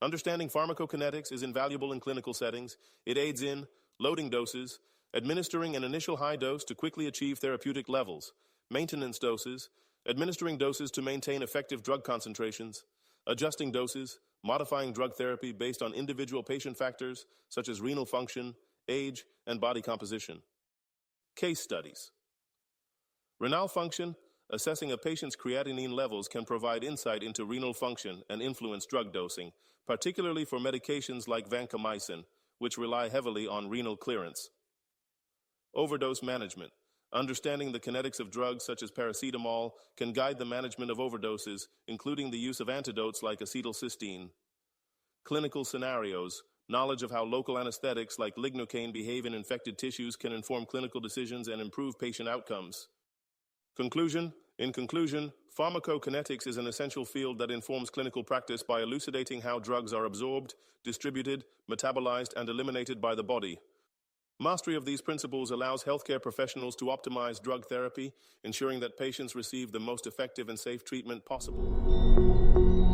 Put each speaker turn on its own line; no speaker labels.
Understanding pharmacokinetics is invaluable in clinical settings. It aids in loading doses, administering an initial high dose to quickly achieve therapeutic levels, maintenance doses, administering doses to maintain effective drug concentrations, adjusting doses, modifying drug therapy based on individual patient factors such as renal function, age, and body composition. Case studies. Renal function. Assessing a patient's creatinine levels can provide insight into renal function and influence drug dosing, particularly for medications like vancomycin, which rely heavily on renal clearance. Overdose management. Understanding the kinetics of drugs such as paracetamol can guide the management of overdoses, including the use of antidotes like acetylcysteine. Clinical scenarios. Knowledge of how local anesthetics like lignocaine behave in infected tissues can inform clinical decisions and improve patient outcomes. Conclusion. In conclusion, pharmacokinetics is an essential field that informs clinical practice by elucidating how drugs are absorbed, distributed, metabolized, and eliminated by the body. Mastery of these principles allows healthcare professionals to optimize drug therapy, ensuring that patients receive the most effective and safe treatment possible.